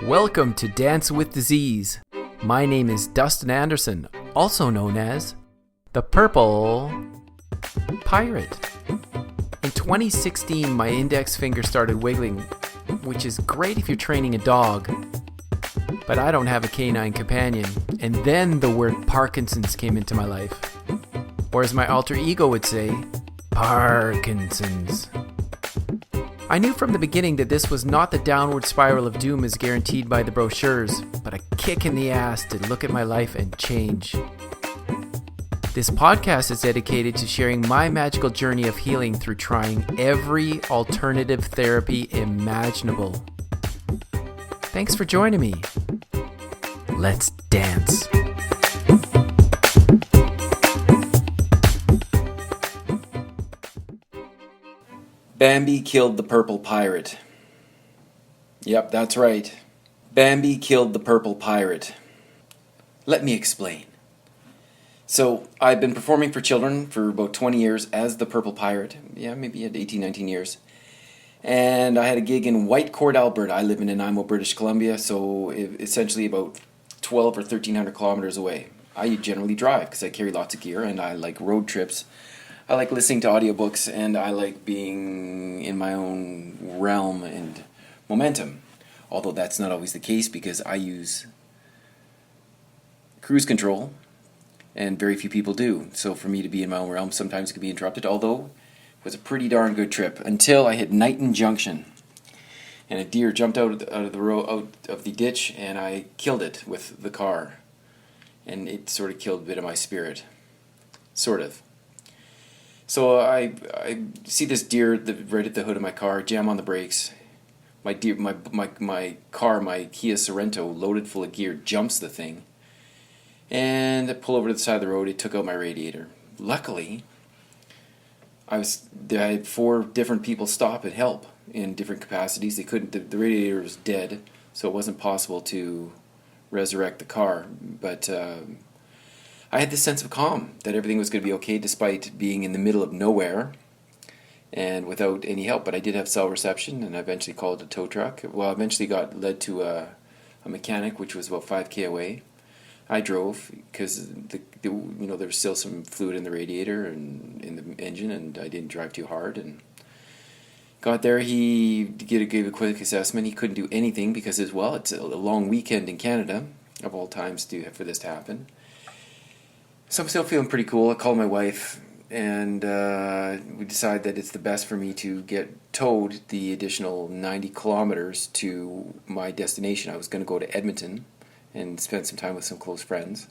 Welcome to Dance with Disease. My name is Dustin Anderson, also known as the Purple Pirate. In 2016, my index finger started wiggling, which is great if you're training a dog, but I don't have a canine companion. And then the word Parkinson's came into my life. Or as my alter ego would say, Parkinson's. I knew from the beginning that this was not the downward spiral of doom as guaranteed by the brochures, but a kick in the ass to look at my life and change. This podcast is dedicated to sharing my magical journey of healing through trying every alternative therapy imaginable. Thanks for joining me. Let's dance. Bambi killed the purple pirate. Yep, that's right. Bambi killed the purple pirate. Let me explain. So, I've been performing for children for about 20 years as the purple pirate. Yeah, maybe at 18, 19 years. And I had a gig in Whitecourt, Alberta. I live in Nanaimo, British Columbia, so essentially about 12 or 1,300 kilometers away. I generally drive because I carry lots of gear and I like road trips. I like listening to audiobooks, and I like being in my own realm and momentum. Although that's not always the case because I use cruise control, and very few people do. So for me to be in my own realm sometimes can be interrupted, although it was a pretty darn good trip until I hit Knighton Junction. And a deer jumped out of the ditch, and I killed it with the car. And it sort of killed a bit of my spirit. Sort of. So I see this deer right at the hood of my car, jam on the brakes. My Kia Sorento, loaded full of gear, jumps the thing. And I pull over to the side of the road. It took out my radiator. Luckily, I had 4 different people stop and help in different capacities. They couldn't. The radiator was dead, so it wasn't possible to resurrect the car. But I had this sense of calm that everything was going to be okay despite being in the middle of nowhere and without any help. But I did have cell reception, and I eventually called a tow truck. Well, I eventually got led to a mechanic, which was about 5K away. I drove because there was still some fluid in the radiator and in the engine, and I didn't drive too hard. And got there, he gave a quick assessment. He couldn't do anything because it's a long weekend in Canada, of all times for this to happen. So I'm still feeling pretty cool. I called my wife, and we decided that it's the best for me to get towed the additional 90 kilometers to my destination. I was going to go to Edmonton and spend some time with some close friends,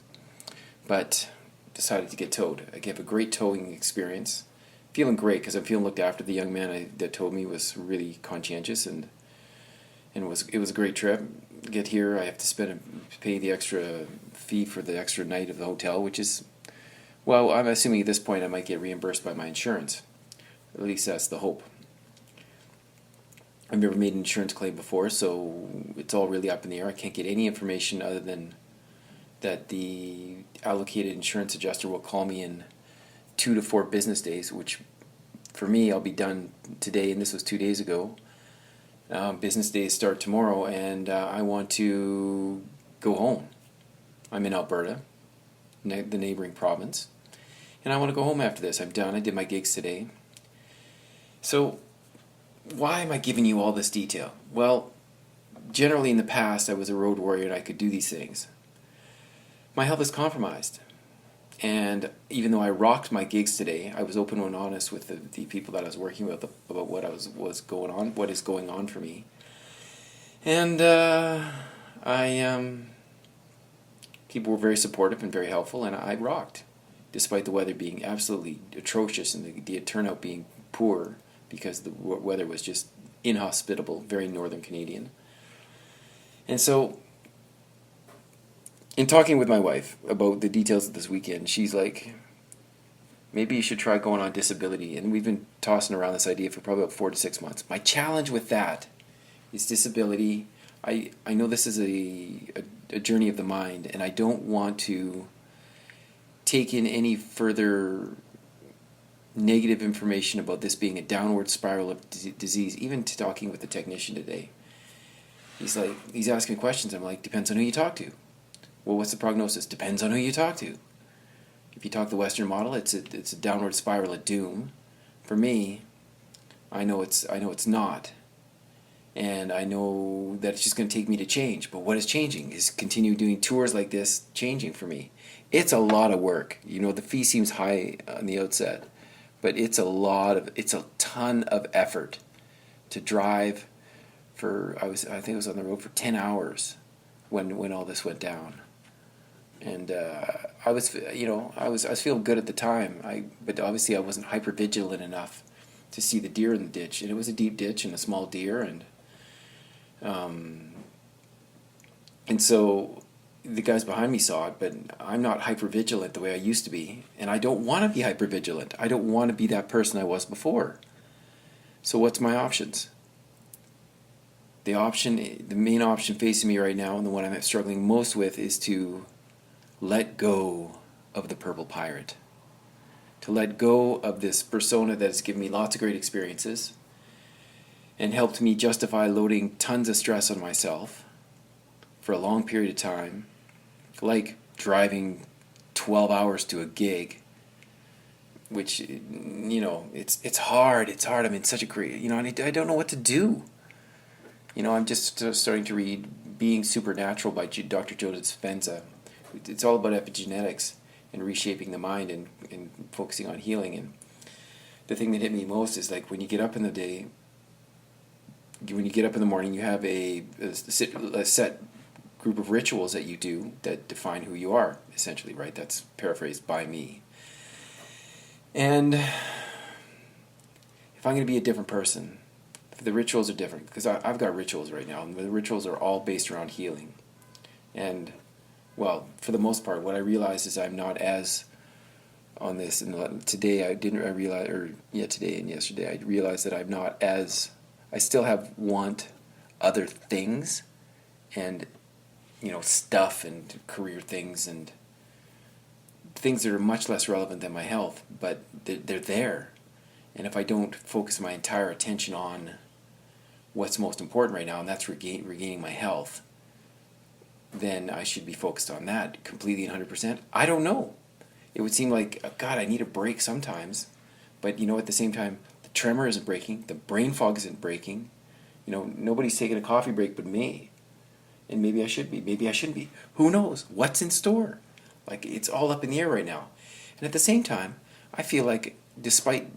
but decided to get towed. I gave a great towing experience. Feeling great because I'm feeling looked after. The young man that towed me was really conscientious, and it was a great trip. Get here, I have to pay the extra fee for the extra night of the hotel, which is, well, I'm assuming at this point I might get reimbursed by my insurance. At least that's the hope. I've never made an insurance claim before, so it's all really up in the air. I can't get any information other than that the allocated insurance adjuster will call me in 2 to 4 business days, which for me, I'll be done today, and this was 2 days ago. Business days start tomorrow, and I want to go home. I'm in Alberta, the neighboring province, and I want to go home after this. I'm done. I did my gigs today. So why am I giving you all this detail? Well, generally in the past, I was a road warrior and I could do these things. My health is compromised. And even though I rocked my gigs today, I was open and honest with the people that I was working with about what is going on for me. And people were very supportive and very helpful, and I rocked, despite the weather being absolutely atrocious and the turnout being poor because the weather was just inhospitable, very northern Canadian. And so, in talking with my wife about the details of this weekend, she's like, maybe you should try going on disability. And we've been tossing around this idea for probably about 4 to 6 months. My challenge with that is disability. I know this is a journey of the mind, and I don't want to take in any further negative information about this being a downward spiral of disease, even to talking with the technician today. he's asking me questions. I'm like, depends on who you talk to. Well, what's the prognosis? Depends on who you talk to. If you talk the Western model, it's a downward spiral of doom. For me, I know it's not, and I know that it's just going to take me to change. But what is changing is continue doing tours like this, changing for me. It's a lot of work. The fee seems high on the outset, but it's a ton of effort to drive I think I was on the road for 10 hours when all this went down. And I was feeling good at the time. But obviously I wasn't hyper vigilant enough to see the deer in the ditch, and it was a deep ditch and a small deer, and so the guys behind me saw it, but I'm not hyper vigilant the way I used to be, and I don't want to be hyper vigilant. I don't want to be that person I was before. So what's my options? The main option facing me right now, and the one I'm struggling most with, is to let go of the purple pirate. To let go of this persona that has given me lots of great experiences and helped me justify loading tons of stress on myself for a long period of time, like driving 12 hours to a gig, which, it's hard. I'm in such a great, I don't know what to do. I'm just starting to read Being Supernatural by Dr. Joe Dispenza. It's all about epigenetics and reshaping the mind and focusing on healing. And the thing that hit me most is, like, when you get up in the morning, you have a set group of rituals that you do that define who you are, essentially, right? That's paraphrased by me. And if I'm going to be a different person, the rituals are different, because I've got rituals right now, and the rituals are all based around healing. And, well, for the most part, what I realize is I'm not as on this. And today today and yesterday, I realized that I'm not as. I still want other things, and stuff and career things and things that are much less relevant than my health, but they're there. And if I don't focus my entire attention on what's most important right now, and that's regaining my health, then I should be focused on that completely and 100%. I don't know. It would seem like, God, I need a break sometimes. But, at the same time, the tremor isn't breaking. The brain fog isn't breaking. Nobody's taking a coffee break but me. And maybe I should be. Maybe I shouldn't be. Who knows? What's in store? Like, it's all up in the air right now. And at the same time, I feel like, despite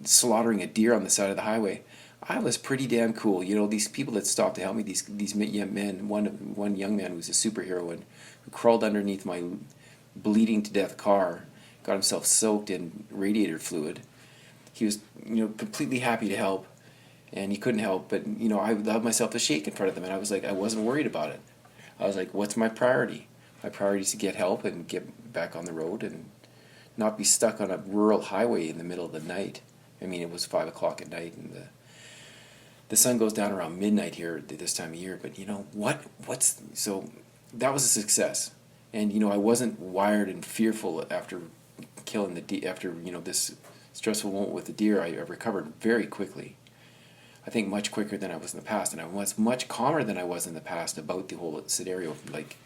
slaughtering a deer on the side of the highway, I was pretty damn cool. These people that stopped to help me, these young men, one young man who was a superhero and who crawled underneath my bleeding to death car, got himself soaked in radiator fluid. He was, completely happy to help, and he couldn't help, but, I allowed myself to shake in front of them, and I was like, I wasn't worried about it. I was like, what's my priority? My priority is to get help and get back on the road and not be stuck on a rural highway in the middle of the night. I mean, it was 5 o'clock at night, and the sun goes down around midnight here at this time of year. But so that was a success. And I wasn't wired and fearful after killing the deer. After this stressful moment with the deer, I recovered very quickly. I think much quicker than I was in the past, and I was much calmer than I was in the past about the whole scenario of, like,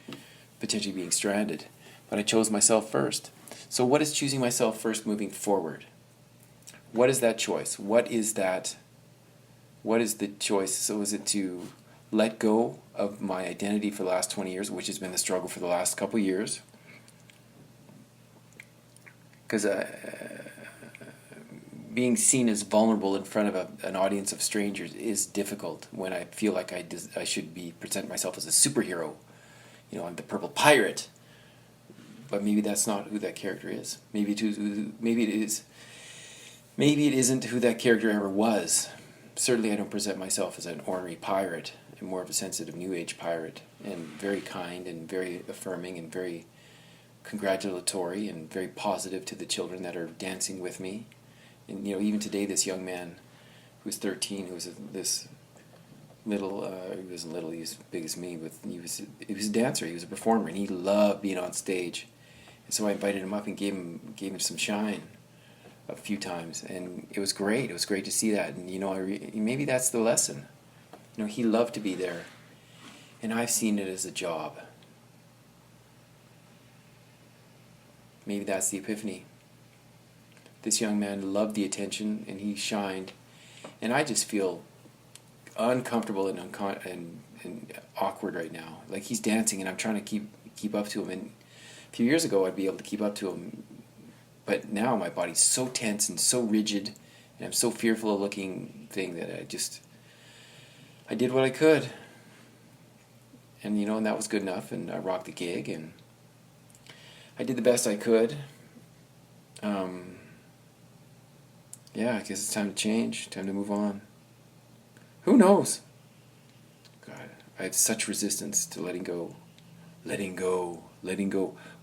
potentially being stranded. But I chose myself first. So what is choosing myself first moving forward? What is that choice? What is the choice? So is it to let go of my identity for the last 20 years, which has been the struggle for the last couple of years? Because being seen as vulnerable in front of an audience of strangers is difficult when I feel like I should present myself as a superhero. I'm the purple pirate. But maybe that's not who that character is. Maybe it is. Maybe it isn't who that character ever was. Certainly I don't present myself as an ornery pirate. I'm more of a sensitive New Age pirate, and very kind and very affirming and very congratulatory and very positive to the children that are dancing with me. And even today, this young man who's 13, who was this little, he wasn't little, he was as big as me, but he was a dancer, he was a performer, and he loved being on stage. And so I invited him up and gave him some shine a few times, and it was great. It was great to see that, and maybe that's the lesson. He loved to be there, And I've seen it as a job. Maybe that's the epiphany. This young man loved the attention and he shined. And I just feel uncomfortable and awkward right now. Like he's dancing and I'm trying to keep up to him. And a few years ago I'd be able to keep up to him. But now my body's so tense and so rigid and I'm so fearful of looking thing that I did what I could. And and that was good enough, and I rocked the gig and I did the best I could. Yeah, I guess it's time to change, time to move on. Who knows? God, I have such resistance to letting go. Letting go.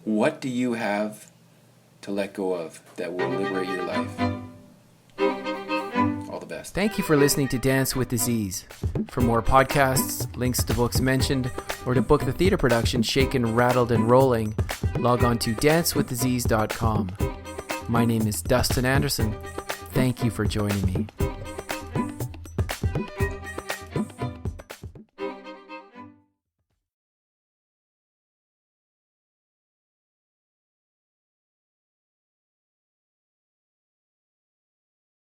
What do you have to let go of that will liberate your life? All the best. Thank you for listening to Dance with Disease. For more podcasts, links to books mentioned, or to book the theater production Shaken, Rattled, and Rolling, log on to dancewithdisease.com. My name is Dustin Anderson. Thank you for joining me.